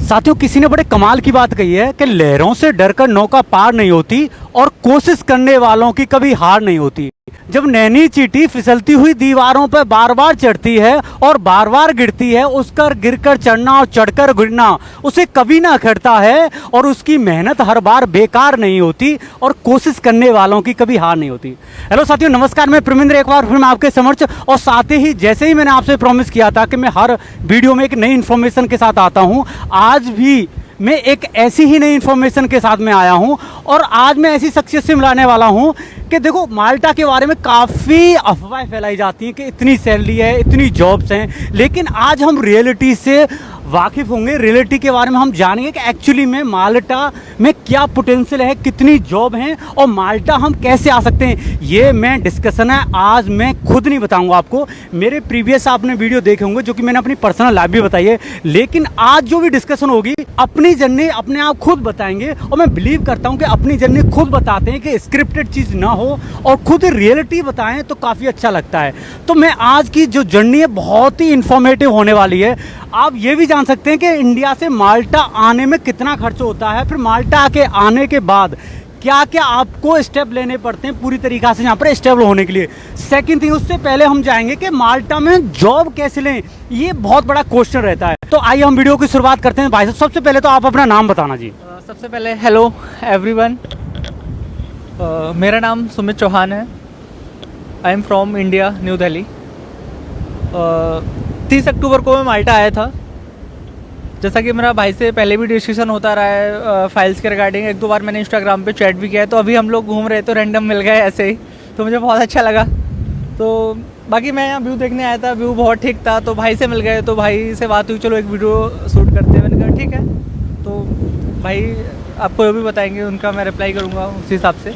साथियों, किसी ने बड़े कमाल की बात कही है कि लहरों से डरकर नौका पार नहीं होती और कोशिश करने वालों की कभी हार नहीं होती। जब नैनी चींटी फिसलती हुई दीवारों पर बार बार चढ़ती है और बार बार गिरती है, उसका गिरकर चढ़ना और चढ़कर गिरना उसे कभी ना अखरता है और उसकी मेहनत हर बार बेकार नहीं होती और कोशिश करने वालों की कभी हार नहीं होती। हेलो साथियों, नमस्कार। मैं प्रमिंद्र एक बार फिर मैं आपके समक्ष, और साथ ही जैसे ही मैंने आपसे प्रॉमिस किया था कि मैं हर वीडियो में एक नई इन्फॉर्मेशन के साथ आता हूं, आज भी मैं एक ऐसी ही नई इन्फॉर्मेशन के साथ में आया हूं। और आज मैं ऐसी शख्सियत से मिलाने वाला हूं कि देखो, माल्टा के बारे में काफ़ी अफवाहें फैलाई जाती हैं कि इतनी सैलरी है, इतनी जॉब्स हैं, लेकिन आज हम रियलिटी से वाकिफ़ होंगे। रियलिटी के बारे में हम जानेंगे कि एक्चुअली में माल्टा में क्या पोटेंशियल है, कितनी जॉब हैं और माल्टा हम कैसे आ सकते हैं। ये मैं डिस्कशन है, आज मैं खुद नहीं बताऊंगा आपको। मेरे प्रीवियस आपने वीडियो देखे होंगे जो कि मैंने अपनी पर्सनल लाइफ भी बताई है, लेकिन आज जो भी डिस्कशन होगी अपनी जर्नी अपने आप खुद बताएंगे। और मैं बिलीव करता हूँ कि अपनी जर्नी खुद बताते हैं कि स्क्रिप्टेड चीज़ ना हो और खुद रियलिटी बताएं तो काफ़ी अच्छा लगता है। तो मैं आज की जो जर्नी है बहुत ही इंफॉर्मेटिव होने वाली है। आप ये भी जान सकते हैं कि इंडिया से माल्टा आने में कितना खर्च होता है, फिर माल्टा के आने के बाद क्या क्या आपको स्टेप लेने पड़ते हैं पूरी तरीक़ा से यहाँ पर स्टेबल होने के लिए। सेकंड थिंग, उससे पहले हम जाएंगे कि माल्टा में जॉब कैसे लें, ये बहुत बड़ा क्वेश्चन रहता है। तो आइए हम वीडियो की शुरुआत करते हैं। भाई साहब, सबसे पहले तो आप अपना नाम बताना जी। सबसे पहले हेलो एवरीवन, मेरा नाम सुमित चौहान है। I am from India, new Delhi. 30 अक्टूबर को मैं माल्टा आया था। जैसा कि मेरा भाई से पहले भी डिस्कशन होता रहा है फाइल्स के रिगार्डिंग, एक दो बार मैंने इंस्टाग्राम पे चैट भी किया है, तो अभी हम लोग घूम रहे तो रैंडम मिल गए ऐसे ही, तो मुझे बहुत अच्छा लगा। तो बाकी मैं यहाँ व्यू देखने आया था, व्यू बहुत ठीक था, तो भाई से मिल गए, तो भाई से बात हुई, चलो एक वीडियो शूट करते हैं। मैंने कहा ठीक है। तो भाई आपको जो भी बताएंगे उनका मैं रिप्लाई करूँगा उसी हिसाब से।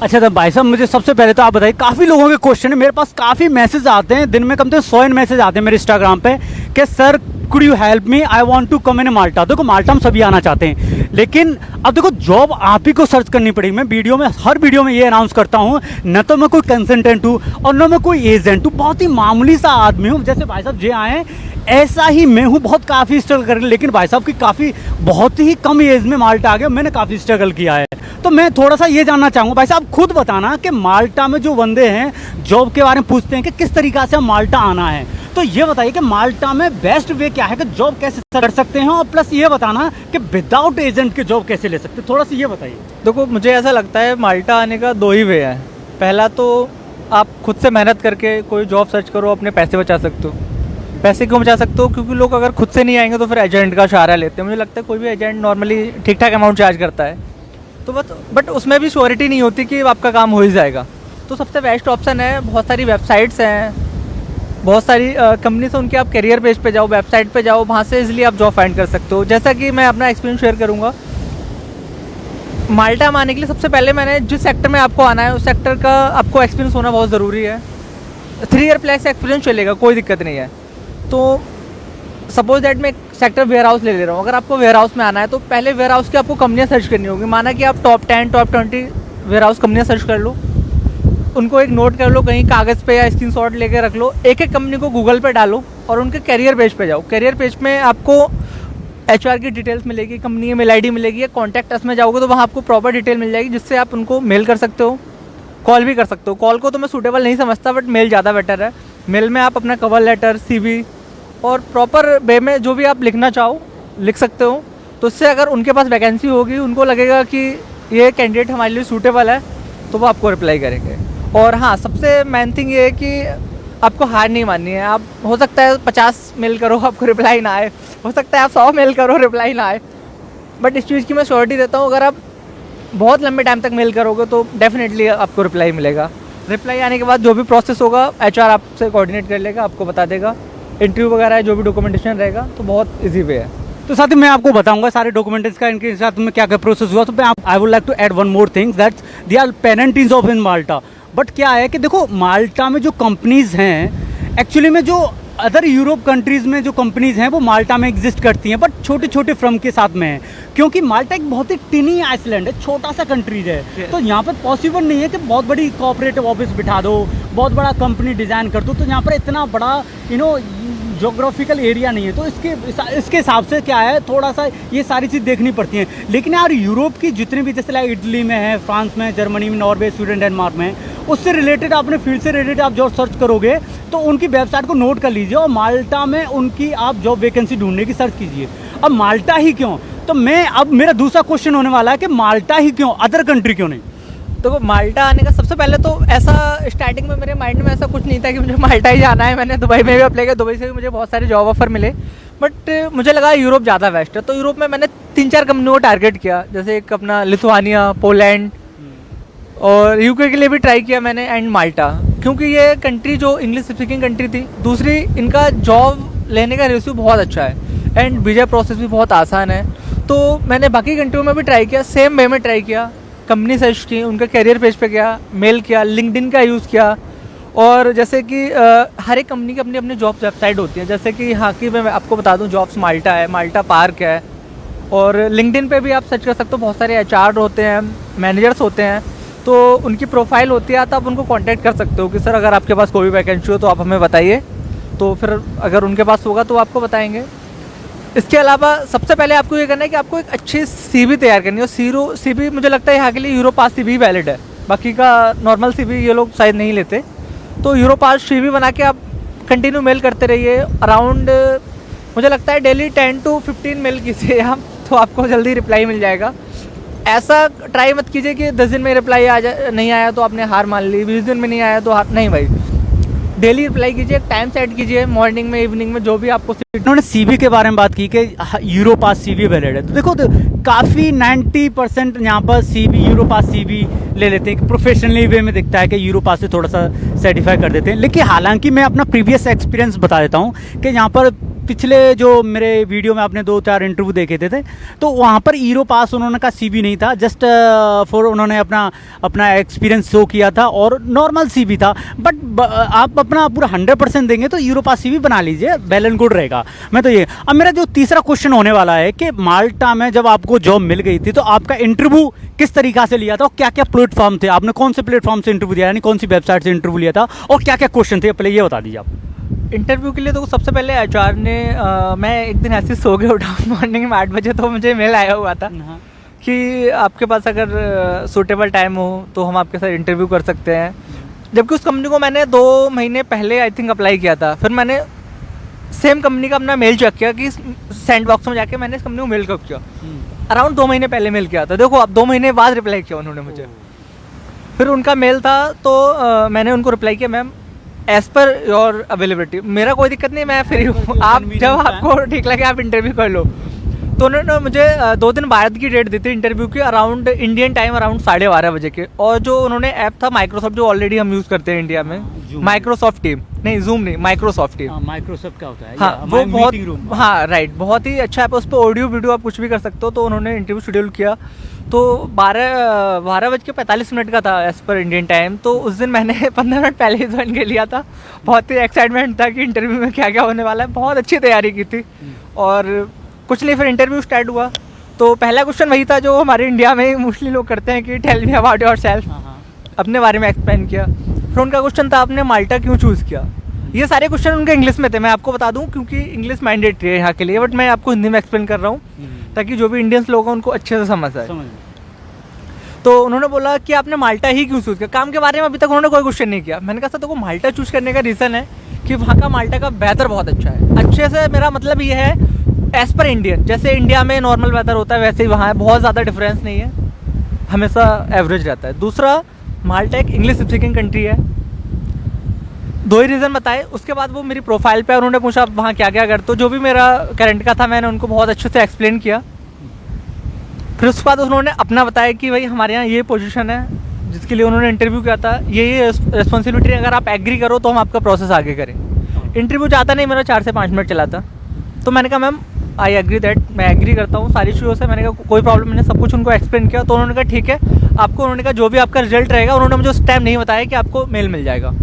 अच्छा, तो भाई साहब मुझे सबसे पहले तो आप बताइए, काफ़ी लोगों के क्वेश्चन है, मेरे पास काफ़ी मैसेज आते हैं, दिन में कम से कम 100 मैसेज आते हैं मेरे इंस्टाग्राम पे कि sir could you help me, I want to come in Malta. देखो, माल्टा हम सभी आना चाहते हैं, लेकिन अब देखो जॉब आप ही को सर्च करनी पड़ेगी। मैं वीडियो में हर वीडियो में ये अनाउंस करता हूँ, न तो मैं कोई कंसल्टेंट हूँ और न मैं कोई एजेंट हूँ, बहुत ही मामूली सा आदमी हूँ। जैसे भाई साहब जे आए ऐसा ही मैं हूँ, बहुत काफ़ी स्ट्रगल कर, लेकिन भाई साहब की बहुत ही कम एज में माल्टा आ गया, मैंने काफ़ी स्ट्रगल किया है। तो मैं थोड़ा सा ये जानना चाहूँगा, भाई साहब खुद बताना कि माल्टा में जो बंदे हैं जॉब के बारे में पूछते हैं कि किस तरीक़ा से हम माल्टा आना है, तो ये बताइए कि माल्टा में बेस्ट वे क्या है कि जॉब कैसे कर सकते हैं, और प्लस ये बताना कि विदाउट एजेंट के जॉब कैसे ले सकते हैं, थोड़ा सा ये बताइए। देखो, मुझे ऐसा लगता है माल्टा आने का दो ही वे है। पहला तो आप खुद से मेहनत करके कोई जॉब सर्च करो, अपने पैसे बचा सकते हो। पैसे क्यों बचा सकते हो? क्योंकि लोग अगर खुद से नहीं आएंगे तो फिर एजेंट का सहारा लेते हैं। मुझे लगता है कोई भी एजेंट नॉर्मली ठीक ठाक अमाउंट चार्ज करता है, तो बट उसमें भी श्योरिटी नहीं होती कि आपका काम हो ही जाएगा। तो सबसे बेस्ट ऑप्शन है, बहुत सारी वेबसाइट्स हैं, बहुत सारी कंपनी से उनके आप करियर पेज पे जाओ, वेबसाइट पे जाओ, वहाँ से इजीली आप जॉब फाइंड कर सकते हो। जैसा कि मैं अपना एक्सपीरियंस शेयर करूँगा, माल्टा में आने के लिए सबसे पहले मैंने जिस सेक्टर में आपको आना है उस सेक्टर का आपको एक्सपीरियंस होना बहुत ज़रूरी है। 3 ईयर प्लस एक्सपीरियंस चलेगा, कोई दिक्कत नहीं है। तो सपोज दैट मैं एक सेक्टर वेयर हाउस ले रहा हूँ। अगर आपको वेयर हाउस में आना है तो पहले वेयर हाउस की आपको कंपनियाँ सर्च करनी होगी। माना कि आप टॉप 10 टॉप 20 वेयर हाउस कंपनियाँ सर्च कर लो, उनको एक नोट कर लो, कहीं कागज़ पे या स्क्रीनशॉट लेके रख लो, एक एक कंपनी को गूगल पे डालो और उनके करियर पेज पे जाओ। करियर पेज में आपको HR की डिटेल्स मिलेगी, कंपनी की मेल ID मिलेगी, या कॉन्टैक्ट अस में जाओगे तो वहाँ आपको प्रॉपर डिटेल मिल जाएगी, जिससे आप उनको मेल कर सकते हो, कॉल भी कर सकते हो। कॉल को तो मैं सूटेबल नहीं समझता, बट मेल ज़्यादा बेटर है। मेल में आप अपना कवर लेटर, CV और प्रॉपर वे में जो भी आप लिखना चाहो लिख सकते हो। तो उससे अगर उनके पास वैकेंसी होगी, उनको लगेगा कि ये कैंडिडेट हमारे लिए सूटेबल है, तो वो आपको रिप्लाई करेंगे। और हाँ, सबसे मेन थिंग ये है कि आपको हार नहीं माननी है। आप हो सकता है 50 मेल करो आपको रिप्लाई ना आए, हो सकता है आप 100 मेल करो रिप्लाई ना आए, बट इस चीज़ की मैं श्योरिटी देता हूँ, अगर आप बहुत लंबे टाइम तक मेल करोगे तो डेफिनेटली आपको रिप्लाई मिलेगा। रिप्लाई आने के बाद जो भी प्रोसेस होगा HR आपसे कोऑर्डिनेट कर लेगा, आपको बता देगा। इंटरव्यू वगैरह है, जो भी डॉक्यूमेंटेशन रहेगा, तो बहुत इजी वे है। तो साथ ही मैं आपको बताऊंगा सारे डॉक्यूमेंट्स का, इनके साथ में क्या क्या प्रोसेस हुआ। तो मैं I would like to add one more things that they are पेरेंटीज ऑफ इन माल्टा। बट क्या है कि देखो, माल्टा में जो कंपनीज हैं, एक्चुअली में जो अदर यूरोप कंट्रीज़ में जो कंपनीज़ हैं वो माल्टा में एग्जिस्ट करती हैं, बट छोटे छोटे फर्म के साथ में है, क्योंकि माल्टा एक बहुत ही टिनी आइसलैंड है, छोटा सा कंट्रीज है। तो यहाँ पर पॉसिबल नहीं है कि बहुत बड़ी कोऑपरेटिव ऑफिस बिठा दो, बहुत बड़ा कंपनी डिज़ाइन कर दो, तो यहाँ पर इतना बड़ा जोग्राफिकल एरिया नहीं है, तो इसके हिसाब से क्या है, थोड़ा सा ये सारी चीज़ देखनी पड़ती हैं। लेकिन यार यूरोप की जितनी भी, जैसे लाइक इटली में है, फ्रांस में, जर्मनी में, नॉर्वे, स्वीडन, डेनमार्क में, उससे रिलेटेड अपने फील्ड से रिलेटेड आप जॉब सर्च करोगे तो उनकी वेबसाइट को नोट कर लीजिए और माल्टा में उनकी आप जॉब वैकेंसी ढूंढने की सर्च कीजिए। अब माल्टा ही क्यों, तो अब मेरा दूसरा क्वेश्चन होने वाला है कि माल्टा ही क्यों, अदर कंट्री क्यों नहीं? तो माल्टा आने का सबसे पहले तो ऐसा स्टार्टिंग में मेरे माइंड में ऐसा कुछ नहीं था कि मुझे माल्टा ही जाना है। मैंने दुबई में भी अप्लाई किया, दुबई से भी मुझे बहुत सारे जॉब ऑफर मिले, बट मुझे लगा यूरोप ज़्यादा बेस्ट है। तो यूरोप में मैंने 3-4 कंपनियों को टारगेट किया, जैसे एक अपना लिथुआनिया, पोलैंड और यूके के लिए भी ट्राई किया मैंने, एंड माल्टा, क्योंकि ये कंट्री जो इंग्लिश स्पीकिंग कंट्री थी। दूसरी, इनका जॉब लेने का रेशियो बहुत अच्छा है एंड वीज़ा प्रोसेस भी बहुत आसान है। तो मैंने बाकी कंट्रियों में भी ट्राई किया, सेम वे में ट्राई किया, कंपनी सर्च की, उनका कैरियर पेज पे गया, मेल किया, लिंक्डइन का यूज़ किया। और जैसे कि हर एक कंपनी की अपनी अपनी जॉब वेबसाइट होती है, जैसे कि यहाँ की मैं आपको बता दूँ, जॉब्स माल्टा है, माल्टा पार्क है, और लिंक्डइन पे भी आप सर्च कर सकते हो। बहुत सारे HR होते हैं, मैनेजर्स होते हैं, तो उनकी प्रोफाइल होती है, तो आप उनको कांटेक्ट कर सकते हो कि सर अगर आपके पास कोई भी वैकेंसी हो तो आप हमें बताइए, तो फिर अगर उनके पास होगा तो आपको बताएंगे। इसके अलावा सबसे पहले आपको ये करना है कि आपको एक अच्छी CV तैयार करनी है। CV मुझे लगता है यहाँ के लिए यूरोपास CV वैलिड है, बाकी का नॉर्मल CV ये लोग शायद नहीं लेते। तो यूरोपास CV बना के आप कंटिन्यू मेल करते रहिए। अराउंड मुझे लगता है डेली 10 to 15 मेल कीजिए आप, तो आपको जल्दी रिप्लाई मिल जाएगा। ऐसा ट्राई मत कीजिए कि 10 दिन में रिप्लाई नहीं आया तो आपने हार मान ली, 20 दिन में नहीं आया तो हार नहीं भाई। डेली रिप्लाई कीजिए, टाइम सेट कीजिए, मॉर्निंग में, इवनिंग में, जो भी आपको। उन्होंने CV के बारे में बात की कि यूरोपास CV वैलिड है, तो देखो तो काफ़ी 90% यहाँ पर यूरोपास CV ले लेते हैं, प्रोफेशनली वे में दिखता है कि यूरोपास से थोड़ा सा सर्टिफाई कर देते हैं। लेकिन हालांकि मैं अपना प्रीवियस एक्सपीरियंस बता देता हूँ कि यहाँ पर पिछले जो मेरे वीडियो में आपने 2-4 इंटरव्यू देखे थे तो वहाँ पर यूरोपास उन्होंने का CV नहीं था, जस्ट फॉर उन्होंने अपना एक्सपीरियंस शो किया था और नॉर्मल CV था। बट आप अपना पूरा 100% देंगे तो यूरोपास CV बना लीजिए, वेल एंड गुड रहेगा। मैं तो ये, अब मेरा जो तीसरा क्वेश्चन होने वाला है कि माल्टा में जब आपको जॉब मिल गई थी तो आपका इंटरव्यू किस तरीका से लिया था और क्या क्या प्लेटफॉर्म थे, आपने कौन से प्लेटफॉर्म से इंटरव्यू दिया, यानी कौन सी वेबसाइट से इंटरव्यू लिया था और क्या क्या क्वेश्चन थे, पहले ये बता दीजिए आप। इंटरव्यू के लिए तो सबसे पहले HR ने मैं एक दिन ऐसे सो के उठा मॉर्निंग में 8 बजे, तो मुझे मेल आया हुआ था कि आपके पास अगर सूटेबल टाइम हो तो हम आपके साथ इंटरव्यू कर सकते हैं। जबकि उस कंपनी को मैंने 2 महीने पहले आई थिंक अप्लाई किया था। फिर मैंने सेम कंपनी का अपना मेल चेक किया कि सेंड बॉक्स में जाके मैंने इस कंपनी को मेल कब किया, अराउंड 2 महीने पहले मेल किया था। देखो अब 2 महीने बाद रिप्लाई किया उन्होंने मुझे। फिर उनका मेल था तो मैंने उनको रिप्लाई किया, ma'am as per your availability, मेरा कोई दिक्कत नहीं, मैं फ्री हूँ, आप जब आपको ठीक लगे आप इंटरव्यू कर लो। तो उन्होंने मुझे 2 दिन बाद की डेट दी थी इंटरव्यू की, अराउंड इंडियन टाइम अराउंड 12:30 बजे के। और जो उन्होंने ऐप था माइक्रोसॉफ्ट, जो ऑलरेडी हम यूज़ करते हैं इंडिया में, माइक्रोसॉफ्ट टीम नहीं, जूम नहीं, माइक्रोसॉफ्ट टीम। माइक्रोसॉफ्ट का होता है, हाँ वो बहुत, हाँ राइट, बहुत ही अच्छा ऐप है, उस पर ऑडियो वीडियो आप कुछ भी कर सकते हो। तो उन्होंने इंटरव्यू शेड्यूल किया, तो 12:45 का था एज पर इंडियन टाइम। तो उस दिन मैंने 15 मिनट पहले ही ज्वाइन कर लिया था। बहुत ही एक्साइटमेंट था कि इंटरव्यू में क्या क्या होने वाला है, बहुत अच्छी तैयारी की थी। और कुछ नहीं, फिर इंटरव्यू स्टार्ट हुआ। तो पहला क्वेश्चन वही था जो हमारे इंडिया में मोस्टली लोग करते हैं कि टेल मी अबाउट योरसेल्फ, अपने बारे में एक्सप्लेन किया। फिर उनका क्वेश्चन था आपने माल्टा क्यों चूज़ किया। ये सारे क्वेश्चन उनके इंग्लिश में थे, मैं आपको बता दूं क्योंकि इंग्लिश मैंडेटरी है यहाँ के लिए, बट मैं आपको हिंदी में एक्सप्लेन कर रहा हूँ ताकि जो भी इंडियंस लोग हैं उनको अच्छे से समझ आए। तो उन्होंने बोला कि आपने माल्टा ही क्यों चूज़ किया, काम के बारे में अभी तक उन्होंने कोई क्वेश्चन नहीं किया। मैंने कहा सर देखो, माल्टा चूज़ करने का रीज़न है कि वहाँ का माल्टा का वेदर बहुत अच्छा है। अच्छे से मेरा मतलब ये है एज पर इंडियन, जैसे इंडिया में नॉर्मल वेदर होता है वैसे ही वहाँ है, बहुत ज़्यादा डिफरेंस नहीं है, हमेशा एवरेज रहता है। दूसरा, माल्टा एक इंग्लिश स्पीकिंग कंट्री है। 2 ही रीज़न बताए। उसके बाद वो मेरी प्रोफाइल पे उन्होंने पूछा आप वहाँ क्या क्या करते हो, जो भी मेरा करंट का था मैंने उनको बहुत अच्छे से एक्सप्लेन किया। फिर उसके बाद उन्होंने अपना बताया कि भाई हमारे यहाँ ये पोजीशन है जिसके लिए उन्होंने इंटरव्यू किया था, ये रिस्पॉन्सिबिलिटी, अगर आप एग्री करो तो हम आपका प्रोसेस आगे करें। इंटरव्यू ज़्यादा नहीं, मेरा 4 से 5 मिनट चला था। तो मैंने कहा मैम आई एग्री दैट, मैं एग्री करता हूँ सारी चीज़ों से। मैंने कहा कोई प्रॉब्लम, मैंने सब कुछ उनको एक्सप्लेन किया। तो उन्होंने कहा ठीक है आपको, उन्होंने कहा जो भी आपका रिजल्ट रहेगा, उन्होंने मुझे उस टाइम नहीं बताया कि आपको मेल मिल जाएगा।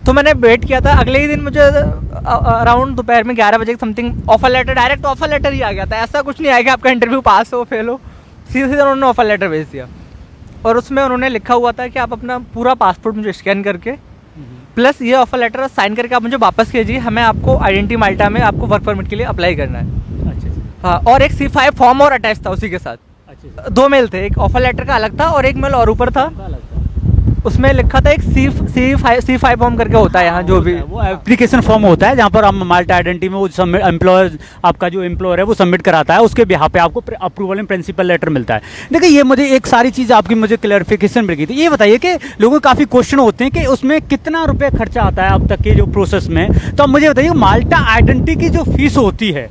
तो मैंने वेट किया था। अगले ही दिन मुझे अराउंड दोपहर में 11 बजे something offer letter, direct offer letter ही आ गया था। ऐसा कुछ नहीं आया कि आपका इंटरव्यू पास हो फेल हो, सीधे सीधे उन्होंने ऑफर लेटर भेज दिया। और उसमें उन्होंने लिखा हुआ था कि आप अपना पूरा पासपोर्ट मुझे स्कैन करके प्लस ये ऑफर लेटर साइन करके आप मुझे वापस कीजिए, हमें आपको आइडेंटिटी माल्टा में आपको वर्क परमिट के लिए अप्लाई करना है। अच्छा हाँ, और एक C5 फॉर्म और अटैच था उसी के साथ। अच्छा 2 मेल थे, एक ऑफर लेटर का अलग था और एक मेल और ऊपर था, उसमें लिखा था एक C5 फॉर्म करके होता है यहाँ जो भी वो एप्लीकेशन फॉर्म होता है जहाँ पर हम माल्टा आइडेंटिटी में वो सबमिट एम्प्लॉयर आपका जो एम्प्लॉयर है वो सबमिट कराता है, उसके बिहाफ पे आपको अप्रूवल इन प्रिंसिपल लेटर मिलता है। देखिए ये मुझे एक सारी चीज़ आपकी मुझे क्लैरिफिकेशन मिल गई थी। ये बताइए कि लोगों के काफ़ी क्वेश्चन होते हैं कि उसमें कितना रुपये खर्चा आता है अब तक के जो प्रोसेस में, तो अब मुझे बताइए माल्टा आइडेंटिटी की जो फीस होती है,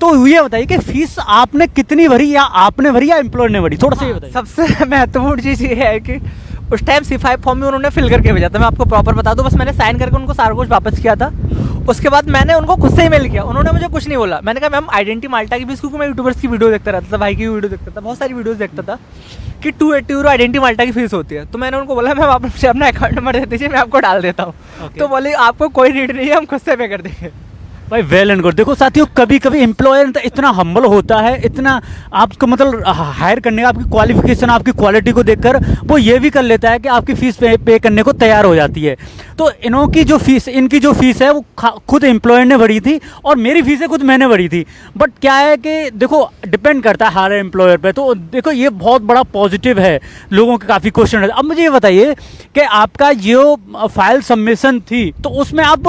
तो ये बताइए कि फीस आपने कितनी भरी, या आपने भरी या एम्प्लॉयर ने भरी, थोड़ा सा ये बताइए। सबसे महत्वपूर्ण चीज़ ये है कि उस टाइम C5 फॉर्म भी उन्होंने फिल करके भेजा था, मैं आपको प्रॉपर बता दूं, बस मैंने साइन करके उनको सारा कुछ वापस किया था। उसके बाद मैंने उनको खुद से ईमेल किया, उन्होंने मुझे कुछ नहीं बोला। मैंने कहा मैम आइडेंटिटी माल्टा की फीस, क्योंकि मैं यूट्यूबर्स की वीडियो देखता रहता था, भाई की वीडियो देखता था, बहुत सारी वीडियोस देखता था कि 280 यूरो आइडेंटिटी माल्टा की फीस होती है। तो मैंने उनको बोला मैम आप मुझे अपना अकाउंट नंबर दे दीजिए, मैं आपको डाल देता हूँ। तो बोले आपको कोई नीड नहीं है, हम खुद से पे कर देंगे। भाई वेल एंड गुड। देखो साथियों, कभी कभी एम्प्लॉयर इतना हम्बल होता है, इतना आपको मतलब हायर करने का, आपकी क्वालिफिकेशन आपकी क्वालिटी को देखकर वो ये भी कर लेता है कि आपकी फीस पे करने को तैयार हो जाती है। तो इनकी जो फीस है वो खुद एम्प्लॉयर ने भरी थी और मेरी फीस है खुद मैंने भरी थी। बट क्या है कि देखो डिपेंड करता है हर एम्प्लॉयर पे। तो देखो ये बहुत बड़ा पॉजिटिव है, लोगों के काफ़ी क्वेश्चन है। अब मुझे ये बताइए कि आपका जो फाइल सबमिशन थी तो उसमें आप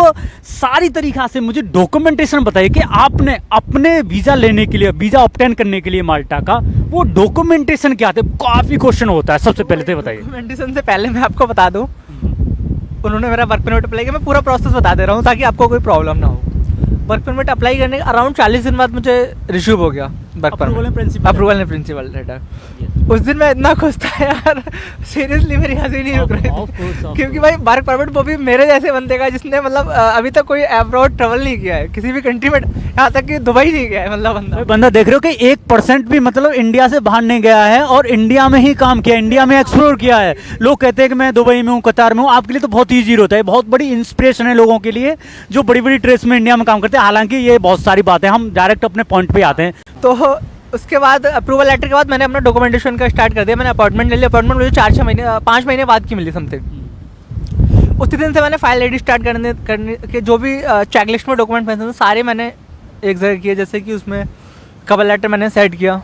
सारी तरीक़ा से मुझे डॉक्यूमेंटेशन बताइए कि आपने अपने वीज़ा लेने के लिए, वीज़ा ऑब्टेन करने के लिए माल्टा का, वो डॉक्यूमेंटेशन क्या थे? काफ़ी क्वेश्चन होता है, सबसे पहले तो बताइए। डॉक्यूमेंटेशन से पहले मैं आपको बता दूं, उन्होंने मेरा वर्क परमिट अप्लाई किया, मैं पूरा प्रोसेस बता दे रहा हूँ ताकि आपको कोई प्रॉब्लम ना हो। वर्क परमिट अप्लाई करने के अराउंड 40 दिन बाद मुझे रिसीव हो गया work permit, approval and principal letter. उस दिन मैं इतना खुश था यार, सीरियसली मेरी हंसी नहीं रुक रही थी, क्योंकि भाई वर्क परमिट वो भी मेरे जैसे बंदे का जिसने मतलब अभी तक कोई अब्रॉड ट्रेवल नहीं किया है किसी भी कंट्री में, यहाँ तक कि दुबई नहीं गया है। मतलब बंदा देख रहे हो कि 1% भी मतलब इंडिया से बाहर नहीं गया है और इंडिया में ही काम किया, इंडिया में एक्सप्लोर किया है। लोग कहते हैं कि मैं दुबई में हूँ, कतार में हूँ, आपके लिए तो बहुत ईजी होता है, बहुत बड़ी इंस्पिरेशन है लोगों के लिए जो बड़ी बड़ी ट्रेस में इंडिया में काम करते हैं। हालांकि ये बहुत सारी बातें, हम डायरेक्ट अपने पॉइंट पे आते हैं। तो उसके बाद अप्रूवल लेटर के बाद मैंने अपना डॉक्यूमेंटेशन का स्टार्ट कर दिया। मैंने अपॉइंटमेंट ले लिया, अपॉइंटमेंट मुझे 5 महीने बाद की मिली समथिंग। उसी दिन से मैंने फाइल रेडी स्टार्ट करने के जो भी चेकलिस्ट में डॉक्यूमेंट पहनते थे सारे मैंने एक जगह किए, जैसे कि उसमें कवर लेटर मैंने सेट किया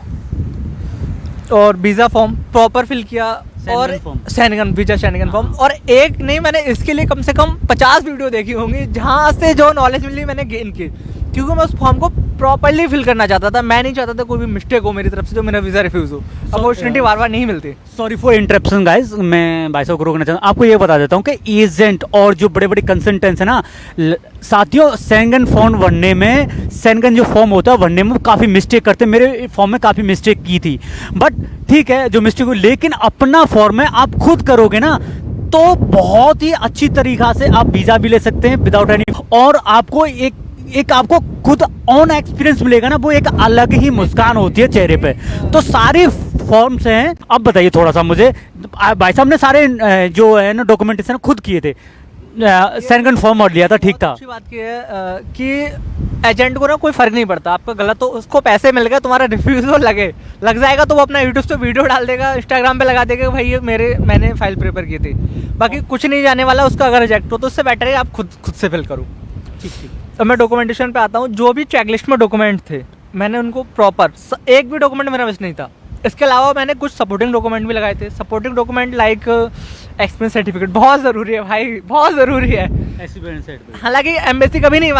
और वीज़ा फॉर्म प्रॉपर फिल किया और वीज़ा शेंगन फॉर्म। और एक नहीं, मैंने इसके लिए कम से कम 50 वीडियो देखी होंगी जहाँ से जो नॉलेज मिली मैंने गेन की, क्योंकि मैं उस फॉर्म को प्रॉपर्ली फिल करना चाहता था। मैं नहीं चाहता था कोई भी मिस्टेक हो मेरी तरफ से जो मेरा वीज़ा रिफ्यूज़ हो। अपॉर्चुनिटी बार बार नहीं मिलती। सॉरी फॉर इंटरप्शन गाइस, मैं भाई साहब को रोकना चाहता हूँ। आपको ये बता देता हूँ कि एजेंट और जो बड़े बड़े कंसल्टेंट्स है ना साथियों, शेंगन फॉर्म भरने में, शेंगन जो फॉर्म होता है भरने में काफ़ी मिस्टेक करते हैं। मेरे फॉर्म में काफ़ी मिस्टेक की थी, बट ठीक है जो मिस्टेक हुई, लेकिन अपना फॉर्म है आप खुद करोगे ना तो बहुत ही अच्छी तरीक़ा से आप वीज़ा भी ले सकते हैं विदाउट एनी, और आपको एक आपको खुद ऑन एक्सपीरियंस मिलेगा ना, वो एक अलग ही मुस्कान होती है चेहरे पे। तो सारे फॉर्म्स हैं। अब बताइए थोड़ा सा मुझे, भाई साहब ने सारे जो है ना डॉक्यूमेंटेशन खुद किए थे, शेंगन फॉर्म और लिया था, ठीक था। अच्छी बात की है कि एजेंट को ना कोई फर्क नहीं पड़ता, आपका गलत तो उसको पैसे मिल गए, तुम्हारा रिफ्यूजल लग जाएगा तो वो अपना यूट्यूब पे वीडियो डाल देगा, इंस्टाग्राम पे लगा देगा भाई ये मैंने फाइल प्रिपेयर की थी, बाकी कुछ नहीं जाने वाला उसका। अगर रिजेक्ट हो तो उससे बेटर है आप खुद से फिल करो। ठीक। अब मैं डॉक्यूमेंटेशन पे आता हूँ। जो भी चेकलिस्ट में डॉक्यूमेंट थे मैंने उनको प्रॉपर, एक भी डॉक्यूमेंट मेरा मिस नहीं था। इसके अलावा मैंने कुछ सपोर्टिंग डॉक्यूमेंट भी लगाए थे। Supporting document like experience certificate बहुत ज़रूरी है भाई, बहुत ज़रूरी है। हालांकि एम्बेसी कभी नहीं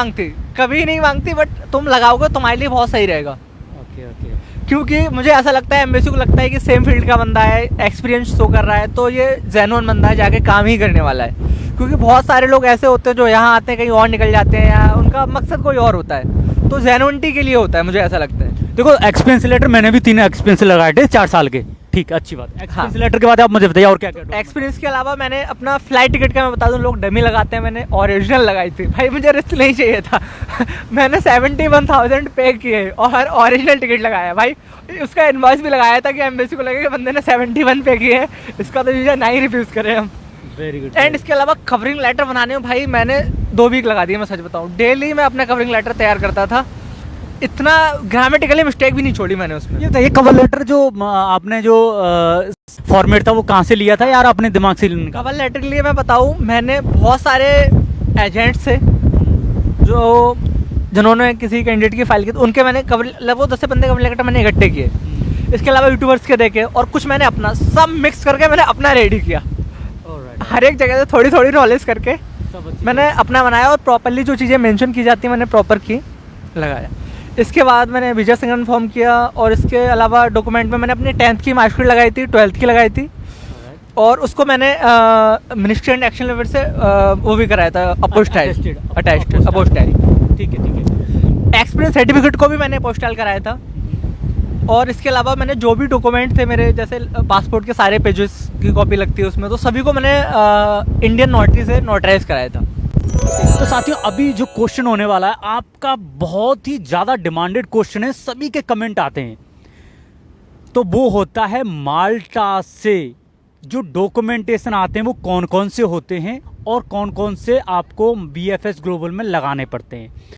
मांगती, बट तुम लगाओगे तुम्हारे लिए बहुत सही रहेगा। ओके। क्योंकि मुझे ऐसा लगता है, एम्बेसी को लगता है कि सेम फील्ड का बंदा है, एक्सपीरियंस शो कर रहा है, तो ये जेन्युइन बंदा है, जाके काम ही करने वाला है। क्योंकि बहुत सारे लोग ऐसे होते हैं जो यहाँ आते हैं कहीं और निकल जाते हैं, या उनका मकसद कोई और होता है, तो जेन्युइनिटी के लिए होता है, मुझे ऐसा लगता है। देखो एक्सपीरियंस लेटर मैंने भी 3 एक्सपीरियंस लगाए थे 4 साल के, ठीक, अच्छी बात। एक्सपीरियंस लेटर के बाद आप मुझे बताइए और क्या क्या। एक्सपीरियंस के अलावा मैंने अपना फ्लाइट टिकट का, मैं बता दूं लोग डमी लगाते हैं, मैंने ओरिजिनल लगाई थी भाई, मुझे रिस्क नहीं चाहिए था। मैंने 71,000 पे किए और ओरिजिनल टिकट लगाया भाई, उसका इनवॉइस भी लगाया था कि एम्बेसी को लगे कि बंदे ने 71 पे किए हैं, इसका तो वीज़ा नहीं रिफ्यूज़ करें हम। Very good. एंड इसके अलावा कवरिंग लेटर बनाने में भाई मैंने 2 वीक लगा दिए, मैं सच बताऊं। डेली मैं अपना कवरिंग लेटर तैयार करता था इतना ग्रामेटिकली मिस्टेक भी नहीं छोड़ी मैंने उसमें। ये बताइए कवर लेटर जो आपने जो फॉर्मेट था वो कहाँ से लिया था यार, अपने दिमाग से निकाला? कवर लेटर के लिए मैं बताऊँ, मैंने बहुत सारे एजेंट्स से जो जिन्होंने किसी कैंडिडेट की फाइल की, तो उनके मैंने कवर लगभग 10 से 15 कवर लेटर मैंने इकट्ठे किए। इसके अलावा यूट्यूबर्स के देखे और कुछ मैंने अपना सब मिक्स करके मैंने अपना रेडी किया। हर एक जगह से थोड़ी थोड़ी नॉलेज करके मैंने अपना बनाया और प्रॉपरली जो चीज़ें मेंशन की जाती हैं मैंने प्रॉपर की लगाया। इसके बाद मैंने विजय संग्रहण फॉर्म किया और इसके अलावा डॉक्यूमेंट में मैंने अपनी 10th की मार्कशीट लगाई थी, 12th की लगाई थी और उसको मैंने मिनिस्ट्री एंड एक्शन लेवल से वो भी कराया था अपोस्टाइल, ठीक है। एक्सपीरियंस सर्टिफिकेट को भी मैंने पोस्टल कराया था। और इसके अलावा मैंने जो भी डॉक्यूमेंट थे मेरे, जैसे पासपोर्ट के सारे पेजेस की कॉपी लगती है उसमें, तो सभी को मैंने इंडियन नोटरी से नोटराइज कराया था। तो साथियों अभी जो क्वेश्चन होने वाला है आपका बहुत ही ज़्यादा डिमांडेड क्वेश्चन है, सभी के कमेंट आते हैं, तो वो होता है माल्टा से जो डॉक्यूमेंटेशन आते हैं वो कौन कौन से होते हैं और कौन कौन से आपको BFS ग्लोबल में लगाने पड़ते हैं।